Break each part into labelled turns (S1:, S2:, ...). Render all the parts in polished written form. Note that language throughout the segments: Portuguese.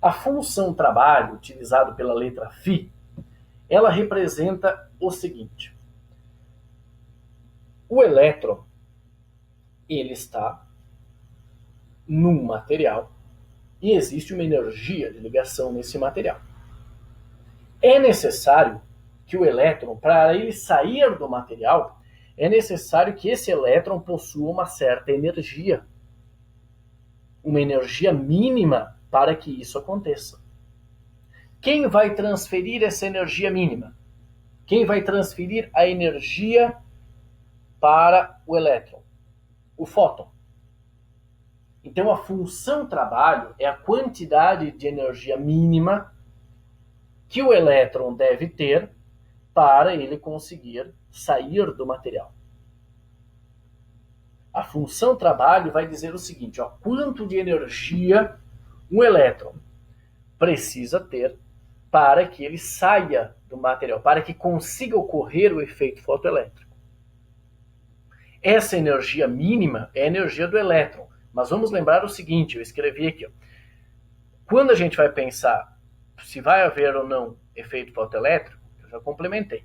S1: A função trabalho, utilizado pela letra φ, ela representa o seguinte. O elétron, ele está num material e existe uma energia de ligação nesse material. É necessário que o elétron, para ele sair do material, é necessário que esse elétron possua uma certa energia. Uma energia mínima para que isso aconteça. Quem vai transferir essa energia mínima? Quem vai transferir a energia para o elétron? O fóton. Então a função trabalho é a quantidade de energia mínima que o elétron deve ter para ele conseguir sair do material. A função trabalho vai dizer o seguinte, quanto de energia um elétron precisa ter para que ele saia do material, para que consiga ocorrer o efeito fotoelétrico. Essa energia mínima é a energia do elétron. Mas vamos lembrar o seguinte, eu escrevi aqui. Quando a gente vai pensar se vai haver ou não efeito fotoelétrico, eu já complementei.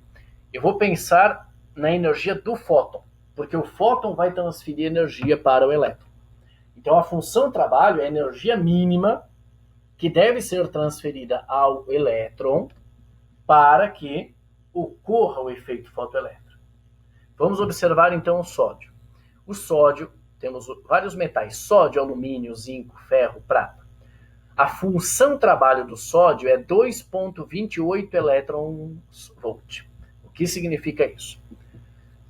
S1: Eu vou pensar na energia do fóton, porque o fóton vai transferir energia para o elétron. Então a função trabalho é a energia mínima que deve ser transferida ao elétron para que ocorra o efeito fotoelétrico. Vamos observar então o sódio. O sódio, temos vários metais, sódio, alumínio, zinco, ferro, prata. A função trabalho do sódio é 2,28 elétron-volt. O que significa isso?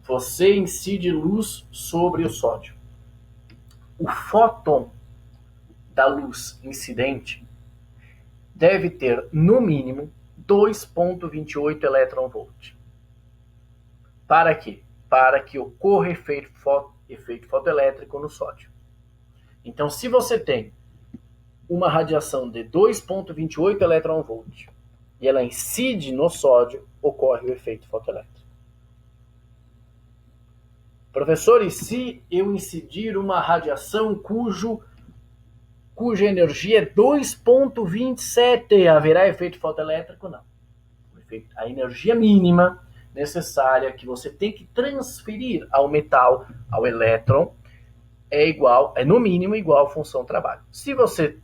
S1: Você incide luz sobre o sódio. O fóton da luz incidente deve ter, no mínimo, 2,28 elétron-volt. Para quê? Para que ocorra efeito fotoelétrico no sódio. Então, se você tem uma radiação de 2,28 elétron-volt e ela incide no sódio, ocorre o efeito fotoelétrico. Professor, e se eu incidir uma radiação cuja energia é 2,27, haverá efeito fotoelétrico? Não. A energia mínima necessária que você tem que transferir ao metal, ao elétron, é no mínimo igual à função trabalho. Se você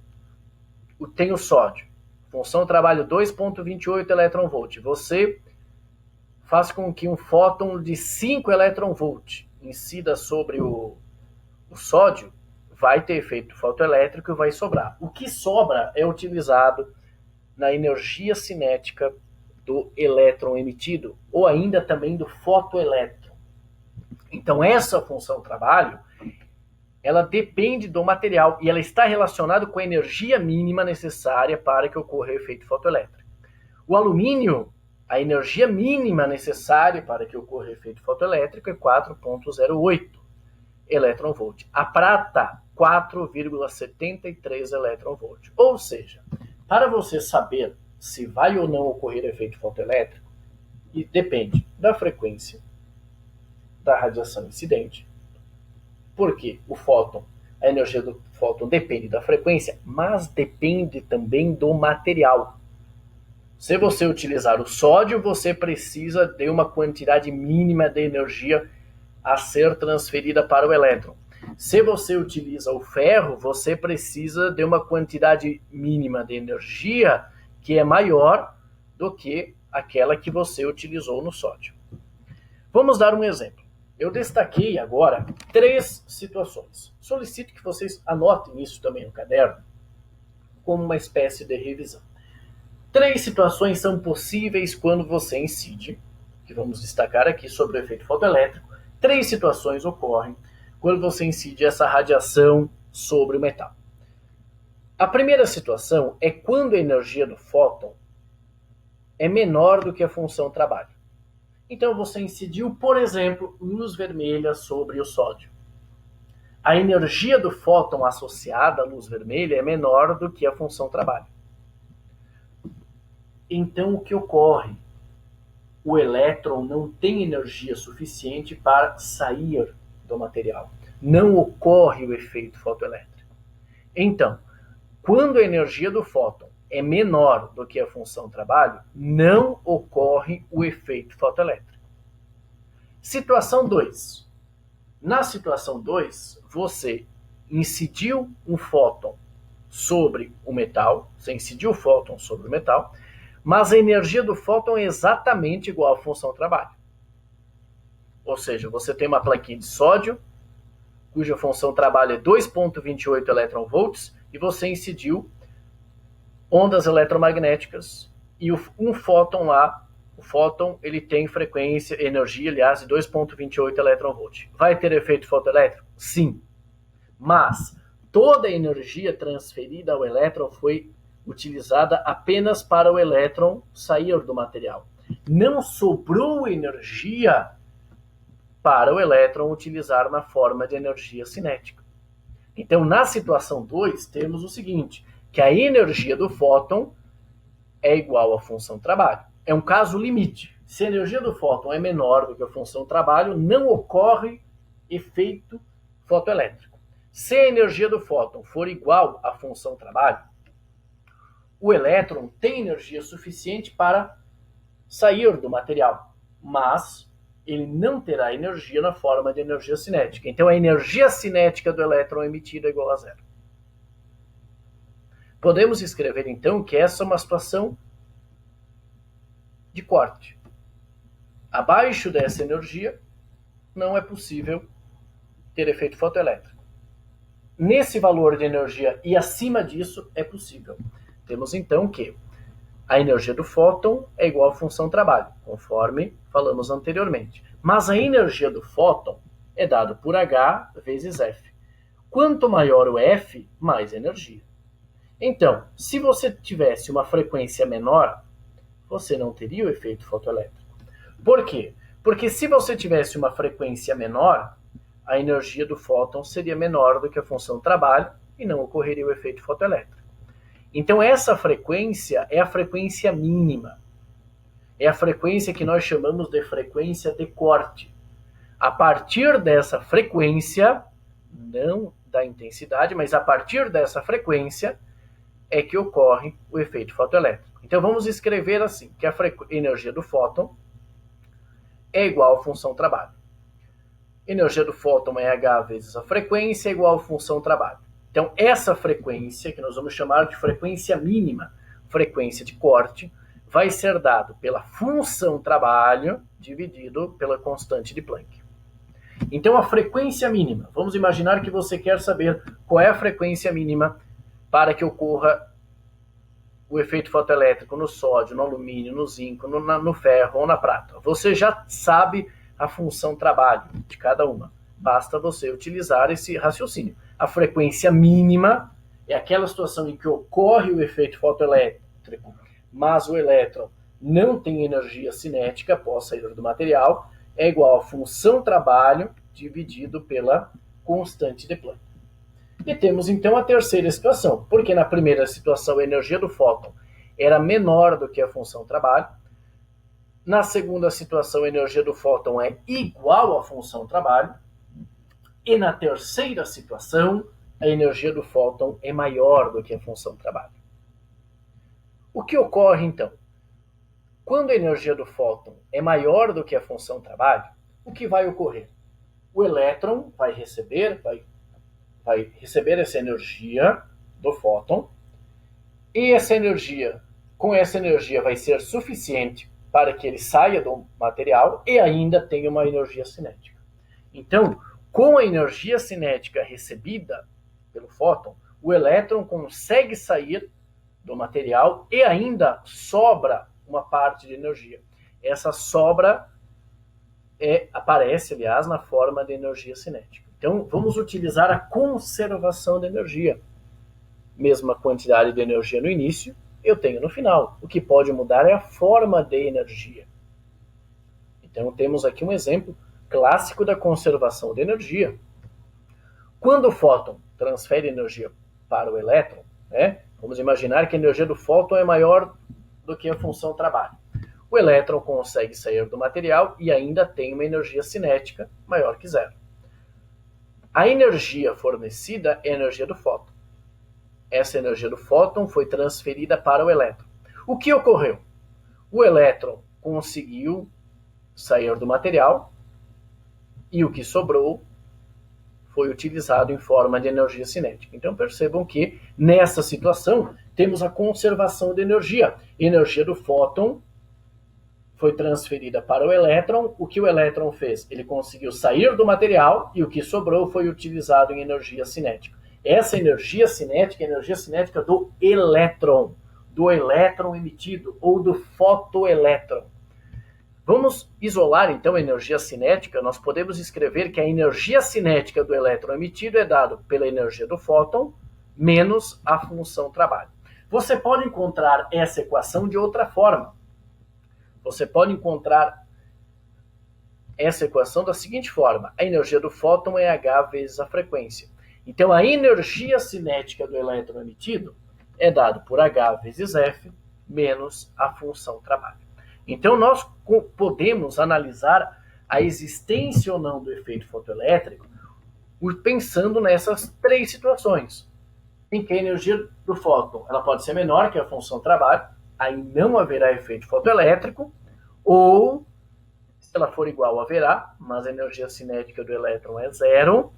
S1: tem o sódio, função trabalho 2,28 elétron-volt, você faz com que um fóton de 5 elétron-volt incida sobre o sódio, vai ter efeito fotoelétrico e vai sobrar. O que sobra é utilizado na energia cinética do elétron emitido, ou ainda também do fotoelétron. Então essa função trabalho, ela depende do material e ela está relacionada com a energia mínima necessária para que ocorra o efeito fotoelétrico. O alumínio, a energia mínima necessária para que ocorra o efeito fotoelétrico é 4,08 elétron-volt. A prata, 4,73 elétron-volt. Ou seja, para você saber se vai ou não ocorrer efeito fotoelétrico, e depende da frequência da radiação incidente. Porque o fóton, a energia do fóton depende da frequência, mas depende também do material. Se você utilizar o sódio, você precisa de uma quantidade mínima de energia a ser transferida para o elétron. Se você utiliza o ferro, você precisa de uma quantidade mínima de energia que é maior do que aquela que você utilizou no sódio. Vamos dar um exemplo. Eu destaquei agora 3 situações. Solicito que vocês anotem isso também no caderno, como uma espécie de revisão. 3 situações são possíveis quando você incide, que vamos destacar aqui sobre o efeito fotoelétrico. 3 situações ocorrem quando você incide essa radiação sobre o metal. A primeira situação é quando a energia do fóton é menor do que a função trabalho. Então você incidiu, por exemplo, luz vermelha sobre o sódio. A energia do fóton associada à luz vermelha é menor do que a função trabalho. Então o que ocorre? O elétron não tem energia suficiente para sair do material. Não ocorre o efeito fotoelétrico. Então, quando a energia do fóton é menor do que a função trabalho, não ocorre o efeito fotoelétrico. Situação 2. Na situação 2, você incidiu um fóton sobre o metal, você incidiu o fóton sobre o metal, mas a energia do fóton é exatamente igual à função trabalho. Ou seja, você tem uma plaquinha de sódio, cuja função trabalho é 2,28 elétron-volts, e você incidiu ondas eletromagnéticas, e um fóton lá, o fóton, ele tem frequência, energia, aliás, de 2,28 elétron-volts. Vai ter efeito fotoelétrico? Sim. Mas toda a energia transferida ao elétron foi utilizada apenas para o elétron sair do material. Não sobrou energia para o elétron utilizar na forma de energia cinética. Então, na situação 2, temos o seguinte, que a energia do fóton é igual à função trabalho. É um caso limite. Se a energia do fóton é menor do que a função trabalho, não ocorre efeito fotoelétrico. Se a energia do fóton for igual à função trabalho, o elétron tem energia suficiente para sair do material, mas ele não terá energia na forma de energia cinética. Então, a energia cinética do elétron emitida é igual a zero. Podemos escrever, então, que essa é uma situação de corte. Abaixo dessa energia, não é possível ter efeito fotoelétrico. Nesse valor de energia e acima disso, é possível. Temos, então, que a energia do fóton é igual à função trabalho, conforme falamos anteriormente. Mas a energia do fóton é dada por H vezes F. Quanto maior o F, mais energia. Então, se você tivesse uma frequência menor, você não teria o efeito fotoelétrico. Por quê? Porque se você tivesse uma frequência menor, a energia do fóton seria menor do que a função trabalho e não ocorreria o efeito fotoelétrico. Então, essa frequência é a frequência mínima. É a frequência que nós chamamos de frequência de corte. A partir dessa frequência, não da intensidade, mas a partir dessa frequência, é que ocorre o efeito fotoelétrico. Então, vamos escrever assim, que a energia do fóton é igual à função trabalho. Energia do fóton é H vezes a frequência, é igual à função trabalho. Então, essa frequência, que nós vamos chamar de frequência mínima, frequência de corte, vai ser dado pela função trabalho dividido pela constante de Planck. Então, a frequência mínima, vamos imaginar que você quer saber qual é a frequência mínima para que ocorra o efeito fotoelétrico no sódio, no alumínio, no zinco, no ferro ou na prata. Você já sabe a função trabalho de cada uma. Basta você utilizar esse raciocínio. A frequência mínima é aquela situação em que ocorre o efeito fotoelétrico, mas o elétron não tem energia cinética após sair do material, é igual a função trabalho dividido pela constante de Planck. E temos então a terceira situação, porque na primeira situação a energia do fóton era menor do que a função trabalho. Na segunda situação a energia do fóton é igual à função trabalho. E na terceira situação a energia do fóton é maior do que a função trabalho. O que ocorre então? Quando a energia do fóton é maior do que a função trabalho, o que vai ocorrer? O elétron vai receber essa energia do fóton, e com essa energia vai ser suficiente para que ele saia do material e ainda tenha uma energia cinética. Então, com a energia cinética recebida pelo fóton, o elétron consegue sair do material e ainda sobra uma parte de energia. Essa sobra aparece, aliás, na forma de energia cinética. Então, vamos utilizar a conservação de energia. Mesma quantidade de energia no início, eu tenho no final. O que pode mudar é a forma de energia. Então, temos aqui um exemplo clássico da conservação de energia. Quando o fóton transfere energia para o elétron, vamos imaginar que a energia do fóton é maior do que a função trabalho. O elétron consegue sair do material e ainda tem uma energia cinética maior que zero. A energia fornecida é a energia do fóton. essa energia do fóton foi transferida para o elétron. O que ocorreu? O elétron conseguiu sair do material e o que sobrou foi utilizado em forma de energia cinética. Então percebam que nessa situação temos a conservação de energia. A energia do fóton foi transferida para o elétron. O que o elétron fez? Ele conseguiu sair do material e o que sobrou foi utilizado em energia cinética. Essa energia cinética é a energia cinética do elétron emitido ou do fotoelétron. Vamos isolar então a energia cinética. Nós podemos escrever que a energia cinética do elétron emitido é dada pela energia do fóton menos a função trabalho. Você pode encontrar essa equação de outra forma. Você pode encontrar essa equação da seguinte forma: a energia do fóton é H vezes a frequência. Então a energia cinética do elétron emitido é dada por H vezes F menos a função trabalho. Então, nós podemos analisar a existência ou não do efeito fotoelétrico pensando nessas três situações, em que a energia do fóton ela pode ser menor que a função trabalho, aí não haverá efeito fotoelétrico, ou, se ela for igual, haverá, mas a energia cinética do elétron é zero.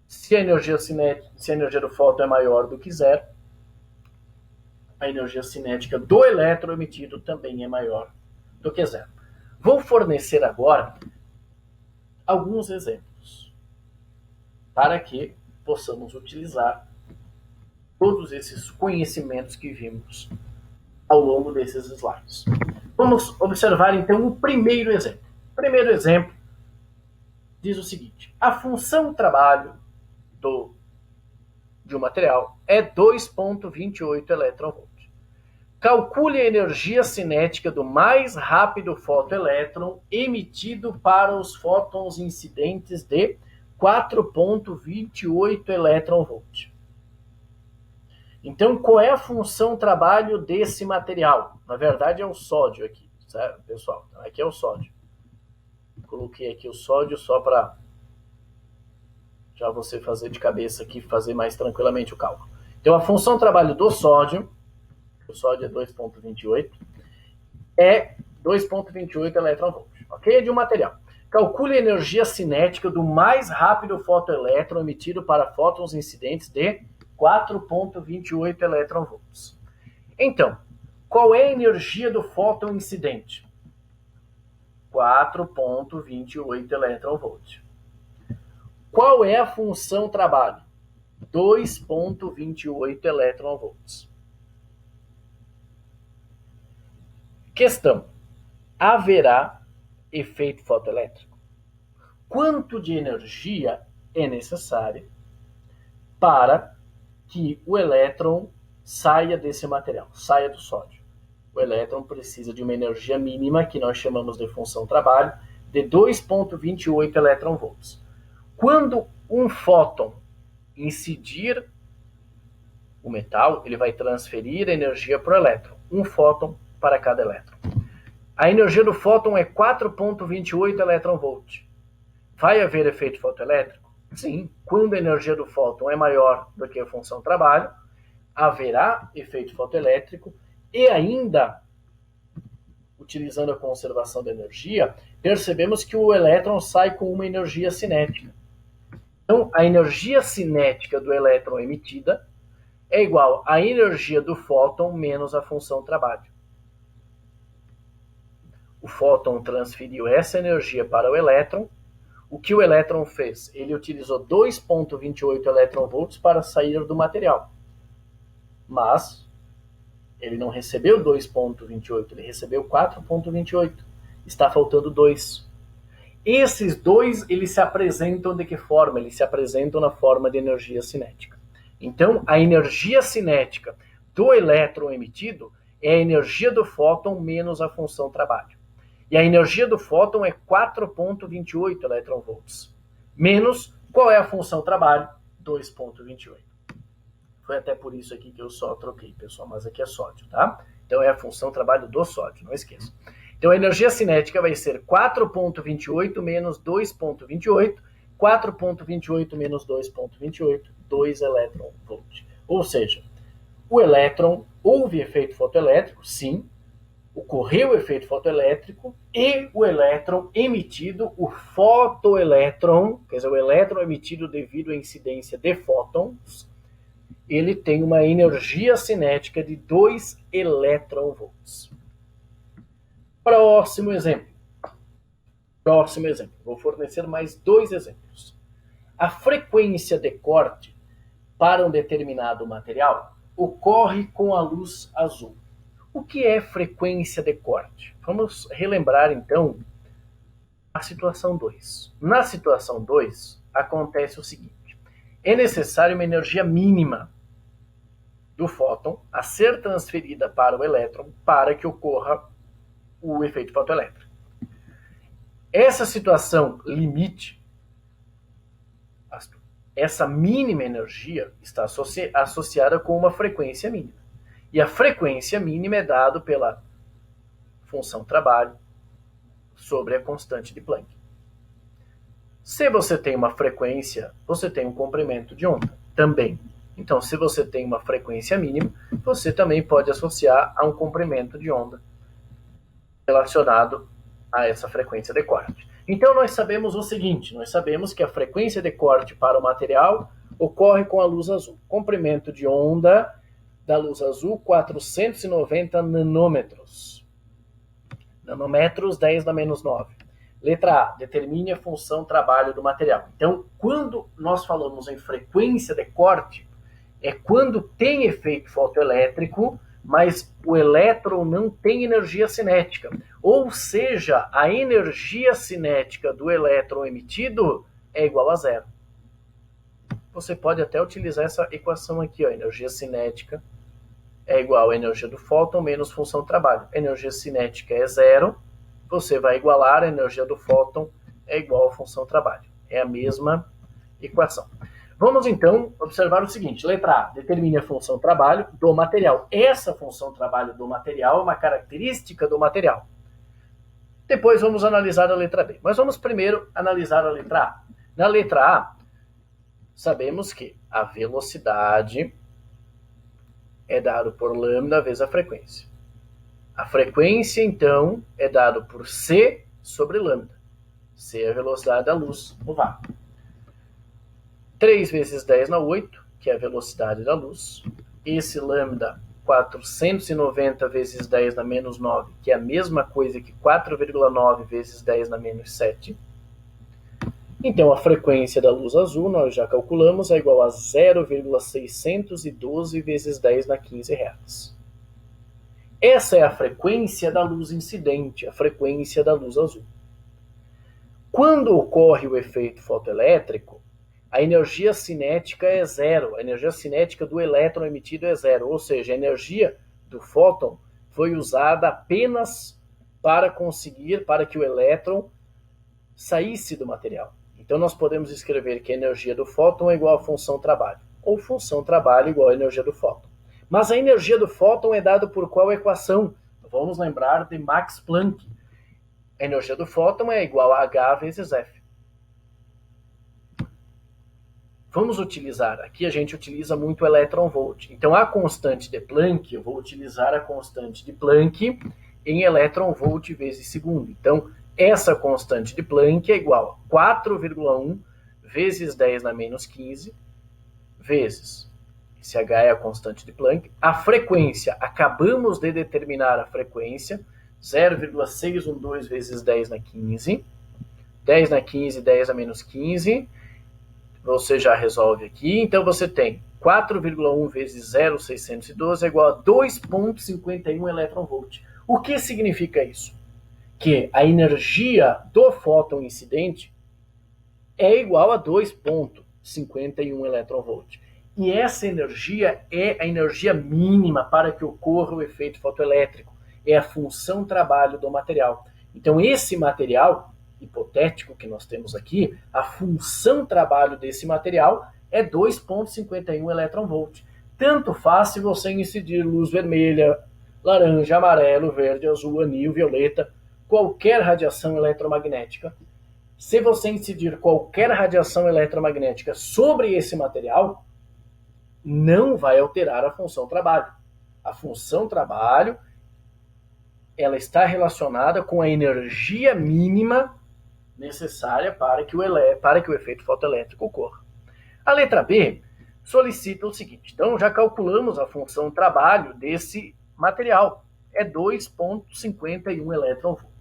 S1: Se a energia do fóton é maior do que zero, a energia cinética do elétron emitido também é maior do que zero. Vou fornecer agora alguns exemplos para que possamos utilizar todos esses conhecimentos que vimos ao longo desses slides. Vamos observar então o primeiro exemplo. O primeiro exemplo diz o seguinte: a função trabalho de um material é 2,28 elétron-volt. Calcule a energia cinética do mais rápido fotoelétron emitido para os fótons incidentes de 4,28 elétron-volt. Então, qual é a função trabalho desse material? Na verdade, é o sódio aqui, certo, pessoal? Então, aqui é o sódio. Coloquei aqui o sódio só para já você fazer de cabeça aqui, fazer mais tranquilamente o cálculo. Então, a função trabalho do sódio, o sódio é 2,28, é 2,28 elétron-volt, ok? É de um material. Calcule a energia cinética do mais rápido fotoelétron emitido para fótons incidentes de 4,28 elétron-volts. Então, qual é a energia do fóton incidente? 4,28 elétron-volt. Qual é a função trabalho? 2,28 elétron-volts. Questão: haverá efeito fotoelétrico? Quanto de energia é necessária para que o elétron saia desse material, saia do sódio? O elétron precisa de uma energia mínima, que nós chamamos de função trabalho, de 2,28 elétron-volts. Quando um fóton incidir o metal, ele vai transferir energia para o elétron, um fóton para cada elétron. A energia do fóton é 4,28 elétron-volt. Vai haver efeito fotoelétrico? Sim. Quando a energia do fóton é maior do que a função trabalho, haverá efeito fotoelétrico e ainda, utilizando a conservação da energia, percebemos que o elétron sai com uma energia cinética. Então, a energia cinética do elétron emitida é igual à energia do fóton menos a função trabalho. O fóton transferiu essa energia para o elétron. O que o elétron fez? Ele utilizou 2,28 elétron-volts para sair do material. Mas ele não recebeu 2,28, ele recebeu 4,28. Está faltando 2. Esses 2, eles se apresentam de que forma? Eles se apresentam na forma de energia cinética. Então, a energia cinética do elétron emitido é a energia do fóton menos a função trabalho. E a energia do fóton é 4,28 elétron-volts. Menos, qual é a função trabalho? 2,28. Foi até por isso aqui que eu só troquei, pessoal, mas aqui é sódio, tá? Então é a função trabalho do sódio, não esqueça. Então a energia cinética vai ser 4,28 menos 2,28, 4,28 menos 2,28, 2 elétron-volt. Ou seja, o elétron, houve efeito fotoelétrico, sim, ocorreu o efeito fotoelétrico e o elétron emitido, o fotoelétron, quer dizer, o elétron emitido devido à incidência de fótons, ele tem uma energia cinética de 2 elétronvolts. Próximo exemplo. Vou fornecer mais 2 exemplos. A frequência de corte para um determinado material ocorre com a luz azul. O que é frequência de corte? Vamos relembrar, então, a situação 2. Na situação 2, acontece o seguinte. É necessária uma energia mínima do fóton a ser transferida para o elétron para que ocorra o efeito fotoelétrico. Essa situação limite, essa mínima energia está associada com uma frequência mínima. E a frequência mínima é dada pela função trabalho sobre a constante de Planck. Se você tem uma frequência, você tem um comprimento de onda também. Então, se você tem uma frequência mínima, você também pode associar a um comprimento de onda relacionado a essa frequência de corte. Então, nós sabemos o seguinte, nós sabemos que a frequência de corte para o material ocorre com a luz azul. Comprimento de onda da luz azul, 490 nanômetros. Nanômetros, 10 na menos 9. Letra A, determine a função trabalho do material. Então, quando nós falamos em frequência de corte, é quando tem efeito fotoelétrico, mas o elétron não tem energia cinética. Ou seja, a energia cinética do elétron emitido é igual a zero. Você pode até utilizar essa equação aqui, ó, energia cinética é igual à energia do fóton menos função trabalho. Energia cinética é zero, você vai igualar a energia do fóton é igual à função trabalho. É a mesma equação. Vamos então observar o seguinte, letra A, determine a função trabalho do material. Essa função trabalho do material é uma característica do material. Depois vamos analisar a letra B. Mas vamos primeiro analisar a letra A. Na letra A, sabemos que a velocidade é dado por lambda vezes a frequência. A frequência, então, é dado por C sobre lambda. C é a velocidade da luz no vácuo. 3 vezes 10 na 8, que é a velocidade da luz. Esse lambda, 490 vezes 10 na menos 9, que é a mesma coisa que 4,9 vezes 10 na menos 7. Então, a frequência da luz azul, nós já calculamos, é igual a 0,612 vezes 10 na 15 Hz. Essa é a frequência da luz incidente, a frequência da luz azul. Quando ocorre o efeito fotoelétrico, a energia cinética é zero, a energia cinética do elétron emitido é zero, ou seja, a energia do fóton foi usada apenas para que o elétron saísse do material. Então, nós podemos escrever que a energia do fóton é igual à função trabalho, ou função trabalho igual à energia do fóton. Mas a energia do fóton é dada por qual equação? Vamos lembrar de Max Planck. A energia do fóton é igual a H vezes F. Vamos utilizar, aqui a gente utiliza muito o elétron-volt. Então, a constante de Planck, eu vou utilizar a constante de Planck em elétron-volt vezes segundo. Então, essa constante de Planck é igual a 4,1 vezes 10 na menos 15 vezes, esse H é a constante de Planck, a frequência, acabamos de determinar a frequência, 0,612 vezes 10 na 15, 10 na 15, 10 a menos 15, você já resolve aqui, então você tem 4,1 vezes 0,612 é igual a 2,51 elétron-volt. O que significa isso? Que a energia do fóton incidente é igual a 2,51 elétron-volt. E essa energia é a energia mínima para que ocorra o efeito fotoelétrico. É a função trabalho do material. Então, esse material hipotético que nós temos aqui, a função trabalho desse material é 2,51 elétron-volt. Tanto faz se você incidir luz vermelha, laranja, amarelo, verde, azul, anil, violeta, qualquer radiação eletromagnética. Se você incidir qualquer radiação eletromagnética sobre esse material, não vai alterar a função trabalho. A função trabalho, ela está relacionada com a energia mínima necessária para que o efeito fotoelétrico ocorra. A letra B solicita o seguinte, então já calculamos a função trabalho desse material, é 2,51 elétron-volt.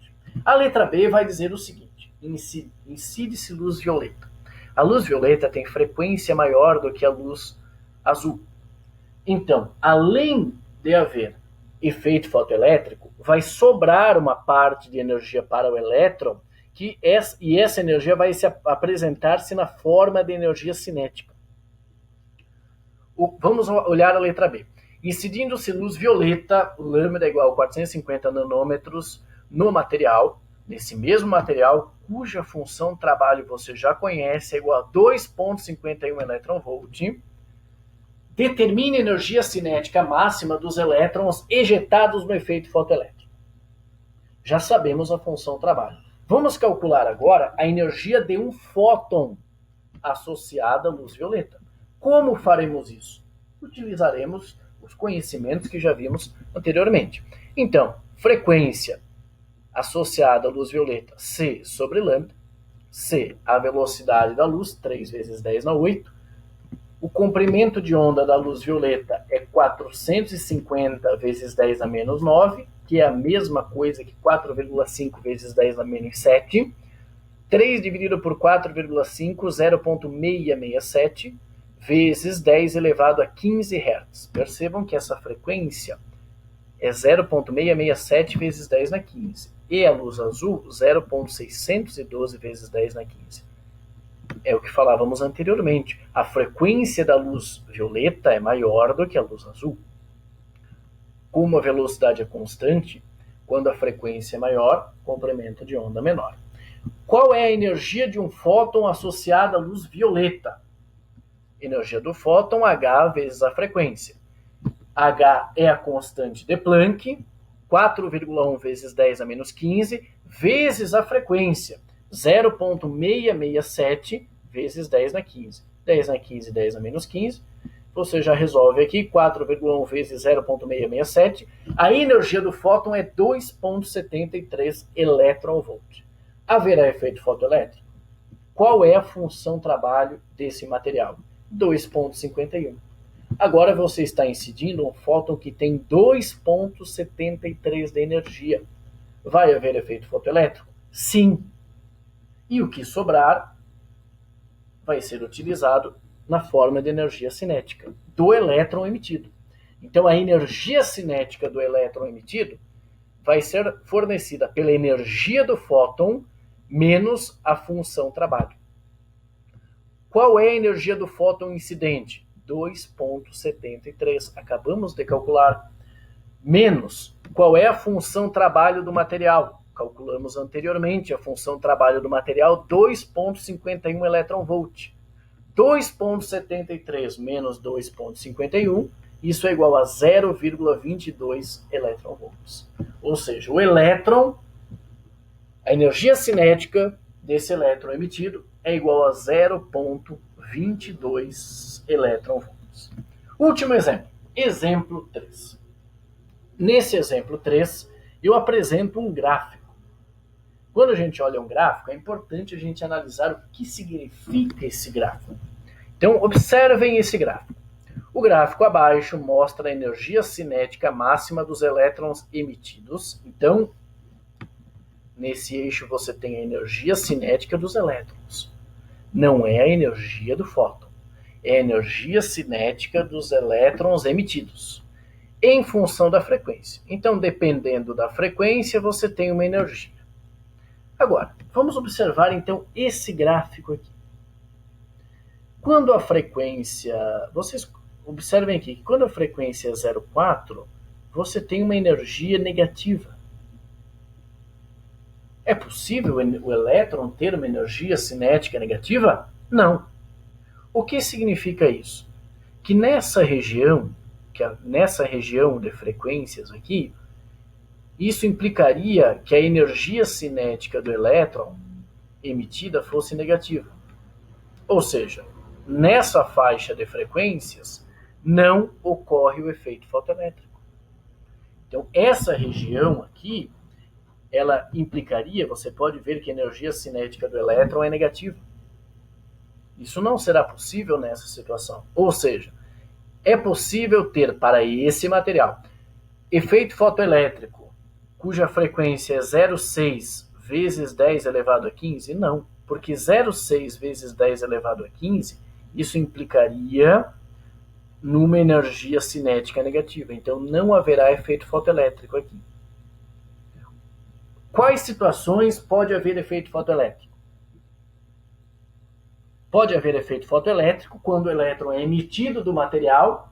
S1: A letra B vai dizer o seguinte, incide-se luz violeta. A luz violeta tem frequência maior do que a luz azul. Então, além de haver efeito fotoelétrico, vai sobrar uma parte de energia para o elétron, e essa energia vai apresentar-se na forma de energia cinética. Vamos olhar a letra B. Incidindo-se luz violeta, lambda igual a 450 nanômetros no material, nesse mesmo material, cuja função trabalho você já conhece, é igual a 2,51 elétron-volt, determine a energia cinética máxima dos elétrons ejetados no efeito fotoelétrico. Já sabemos a função trabalho. Vamos calcular agora a energia de um fóton associada à luz violeta. Como faremos isso? Utilizaremos os conhecimentos que já vimos anteriormente. Então, frequência associada à luz violeta, C sobre lambda. C, a velocidade da luz, 3 vezes 10 na 8. O comprimento de onda da luz violeta é 450 vezes 10 a menos 9, que é a mesma coisa que 4,5 vezes 10 a menos 7. 3 dividido por 4,5, 0,667, vezes 10 elevado a 15 Hz. Percebam que essa frequência é 0,667 vezes 10 na 15. E a luz azul, 0,612 vezes 10 na 15. É o que falávamos anteriormente. A frequência da luz violeta é maior do que a luz azul. Como a velocidade é constante, quando a frequência é maior, comprimento de onda menor. Qual é a energia de um fóton associada à luz violeta? Energia do fóton, H vezes a frequência. H é a constante de Planck, 4,1 vezes 10 a menos 15, vezes a frequência, 0,667 vezes 10 na 15. 10 na 15, 10 a menos 15. Você já resolve aqui, 4,1 vezes 0,667. A energia do fóton é 2,73 elétron-volt. Haverá efeito fotoelétrico? Qual é a função trabalho desse material? 2,51. Agora você está incidindo um fóton que tem 2,73 de energia. Vai haver efeito fotoelétrico? Sim. E o que sobrar vai ser utilizado na forma de energia cinética do elétron emitido. Então a energia cinética do elétron emitido vai ser fornecida pela energia do fóton menos a função trabalho. Qual é a energia do fóton incidente? 2,73. Acabamos de calcular. Menos, qual é a função trabalho do material? Calculamos anteriormente a função trabalho do material, 2,51 elétron-volt. 2,73 menos 2,51, isso é igual a 0,22 elétron-volts. Ou seja, o elétron, a energia cinética desse elétron emitido é igual a 0,22 elétron-volts. Último exemplo, exemplo 3. Nesse exemplo 3, eu apresento um gráfico. Quando a gente olha um gráfico, é importante a gente analisar o que significa esse gráfico. Então, observem esse gráfico. O gráfico abaixo mostra a energia cinética máxima dos elétrons emitidos. Então, nesse eixo você tem a energia cinética dos elétrons. Não é a energia do fóton. É a energia cinética dos elétrons emitidos, em função da frequência. Então, dependendo da frequência, você tem uma energia. Agora, vamos observar então esse gráfico aqui. Quando a frequência, vocês observem aqui, que quando a frequência é 0,4, você tem uma energia negativa. É possível o elétron ter uma energia cinética negativa? Não. O que significa isso? Que nessa região de frequências aqui, isso implicaria que a energia cinética do elétron emitida fosse negativa. Ou seja, nessa faixa de frequências, não ocorre o efeito fotoelétrico. Então, essa região aqui, ela implicaria, você pode ver que a energia cinética do elétron é negativa. Isso não será possível nessa situação. Ou seja, é possível ter para esse material efeito fotoelétrico cuja frequência é 0,6 vezes 10 elevado a 15? Não, porque 0,6 vezes 10 elevado a 15, isso implicaria numa energia cinética negativa. Então, não haverá efeito fotoelétrico aqui. Quais situações pode haver efeito fotoelétrico? Pode haver efeito fotoelétrico quando o elétron é emitido do material,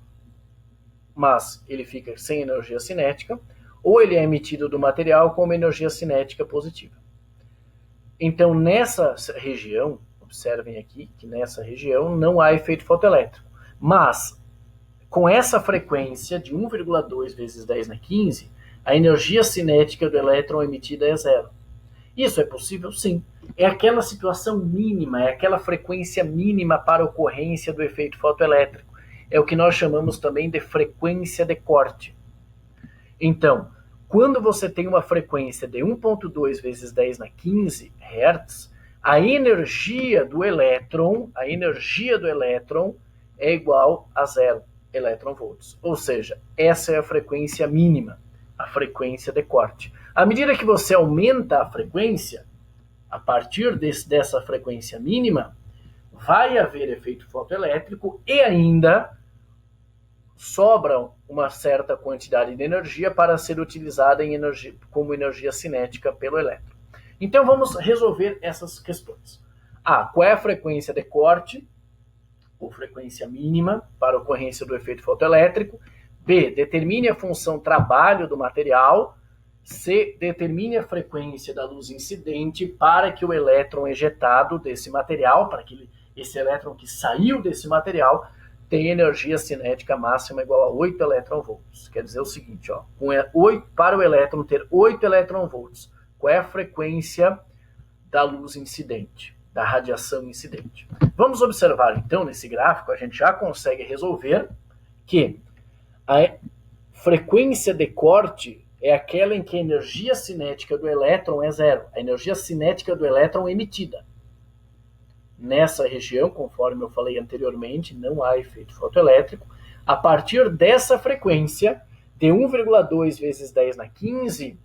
S1: mas ele fica sem energia cinética, ou ele é emitido do material com uma energia cinética positiva. Então, nessa região, observem aqui que nessa região não há efeito fotoelétrico, mas com essa frequência de 1,2 vezes 10 na 15, a energia cinética do elétron emitida é zero. Isso é possível? Sim. É aquela situação mínima, é aquela frequência mínima para a ocorrência do efeito fotoelétrico. É o que nós chamamos também de frequência de corte. Então, quando você tem uma frequência de 1,2 vezes 10 na 15 Hz, a energia do elétron é igual a 0 elétron-volts. Ou seja, essa é a frequência mínima, a frequência de corte. À medida que você aumenta a frequência, a partir dessa frequência mínima, vai haver efeito fotoelétrico e ainda sobra uma certa quantidade de energia para ser utilizada como energia cinética pelo elétron. Então vamos resolver essas questões. A. Qual é a frequência de corte, ou frequência mínima, para a ocorrência do efeito fotoelétrico? B. Determine a função trabalho do material. C. Determine a frequência da luz incidente para que o elétron ejetado desse material, para que esse elétron que saiu desse material, tenha energia cinética máxima igual a 8 elétron-volts. Quer dizer o seguinte, ó, para o elétron ter 8 elétron-volts, qual é a frequência da luz incidente, da radiação incidente? Vamos observar, então, nesse gráfico, a gente já consegue resolver que a frequência de corte é aquela em que a energia cinética do elétron é zero, a energia cinética do elétron emitida. Nessa região, conforme eu falei anteriormente, não há efeito fotoelétrico. A partir dessa frequência, de 1,2 vezes 10 na 15,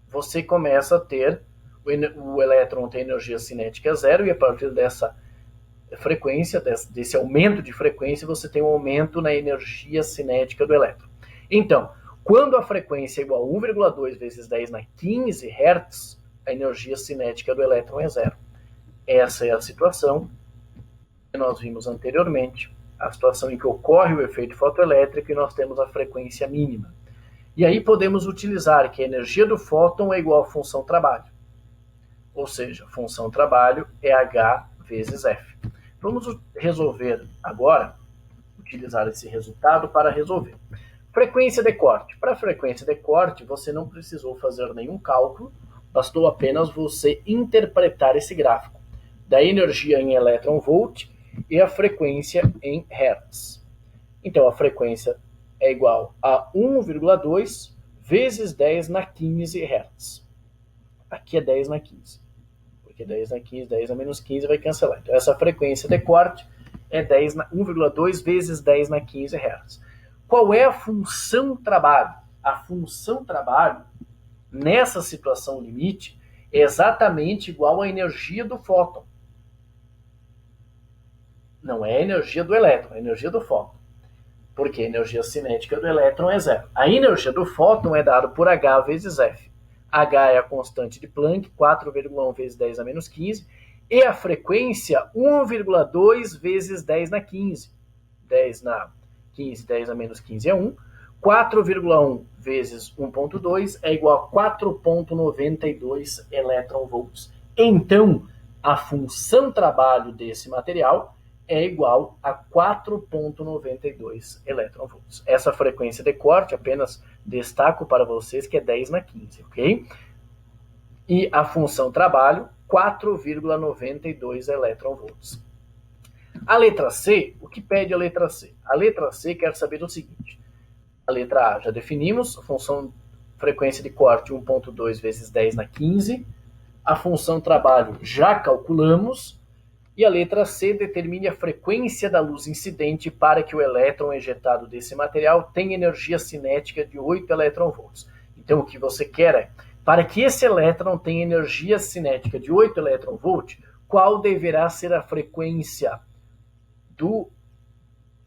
S1: você começa a ter, o elétron tem energia cinética zero, e a partir dessa frequência, desse aumento de frequência, você tem um aumento na energia cinética do elétron. Então, quando a frequência é igual a 1,2 vezes 10 na 15 Hz, a energia cinética do elétron é zero. Essa é a situação que nós vimos anteriormente, a situação em que ocorre o efeito fotoelétrico e nós temos a frequência mínima. E aí podemos utilizar que a energia do fóton é igual à função trabalho. Ou seja, função trabalho é H vezes F. Vamos resolver agora, utilizar esse resultado para resolver. Frequência de corte. Para a frequência de corte, você não precisou fazer nenhum cálculo, bastou apenas você interpretar esse gráfico da energia em elétron-volt e a frequência em Hz. Então, a frequência é igual a 1,2 vezes 10 na 15 Hz. Aqui é 10 na 15. Porque 10 na 15, 10 a menos 15 vai cancelar. Então, essa frequência de corte é 1,2 vezes 10 na 15 Hz. Qual é a função trabalho? A função trabalho, nessa situação limite, é exatamente igual à energia do fóton. Não é a energia do elétron, é a energia do fóton. Porque a energia cinética do elétron é zero. A energia do fóton é dada por H vezes F. H é a constante de Planck, 4,1 vezes 10 a menos 15, e a frequência 1,2 vezes 10 na 15. 10 na 15, 10 a menos 15 é 1. 4,1 vezes 1,2 é igual a 4,92 elétron-volts. Então, a função trabalho desse material é igual a 4,92 elétron-volts. Essa frequência de corte, apenas destaco para vocês que é 10 na 15, ok? E a função trabalho, 4,92 elétron-volts. A letra C, o que pede a letra C? A letra C quer saber o seguinte. A letra A já definimos, a função frequência de corte 1.2 vezes 10 na 15. A função trabalho já calculamos. E a letra C determine a frequência da luz incidente para que o elétron ejetado desse material tenha energia cinética de 8 elétronvolts. Então, o que você quer é, para que esse elétron tenha energia cinética de 8 elétronvolts, qual deverá ser a frequência do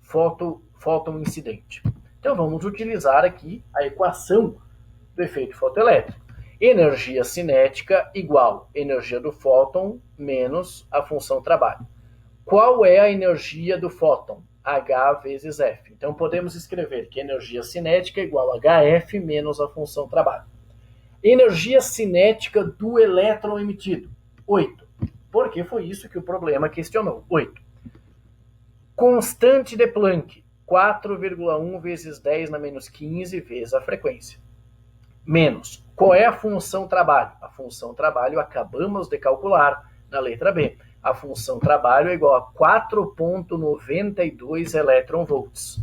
S1: fóton incidente? Então, vamos utilizar aqui a equação do efeito fotoelétrico. Energia cinética igual energia do fóton menos a função trabalho. Qual é a energia do fóton? H vezes F. Então, podemos escrever que energia cinética é igual a HF menos a função trabalho. Energia cinética do elétron emitido, 8. Porque foi isso que o problema questionou, 8. Constante de Planck, 4,1 vezes 10 na menos 15 vezes a frequência. Menos, qual é a função trabalho? A função trabalho acabamos de calcular na letra B. A função trabalho é igual a 4,92 elétronvolts.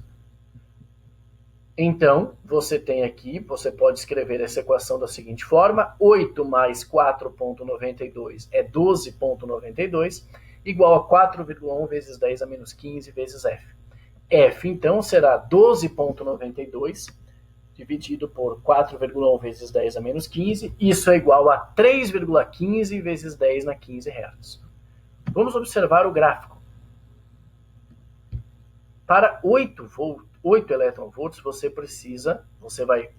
S1: Então, você tem aqui, você pode escrever essa equação da seguinte forma, 8 mais 4,92 é 12,92, igual a 4,1 vezes 10 a menos 15 vezes F. F, então, será 12,92 dividido por 4,1 vezes 10 a menos 15, isso é igual a 3,15 vezes 10 na 15 Hz. Vamos observar o gráfico. Para 8 elétronvolts, você vai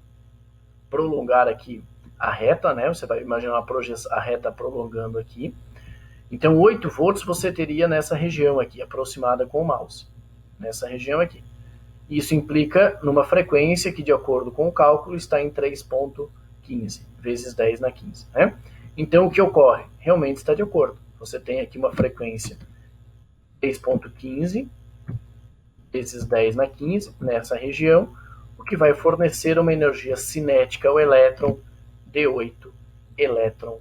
S1: prolongar aqui a reta, né? Você vai imaginar a reta prolongando aqui. Então, 8 volts você teria nessa região aqui, aproximada com o mouse. Nessa região aqui. Isso implica numa frequência que, de acordo com o cálculo, está em 3,15 vezes 10 na 15. Né? Então, o que ocorre? Realmente está de acordo. Você tem aqui uma frequência 3,15 vezes 10 na 15, nessa região, o que vai fornecer uma energia cinética ao elétron de 8 elétron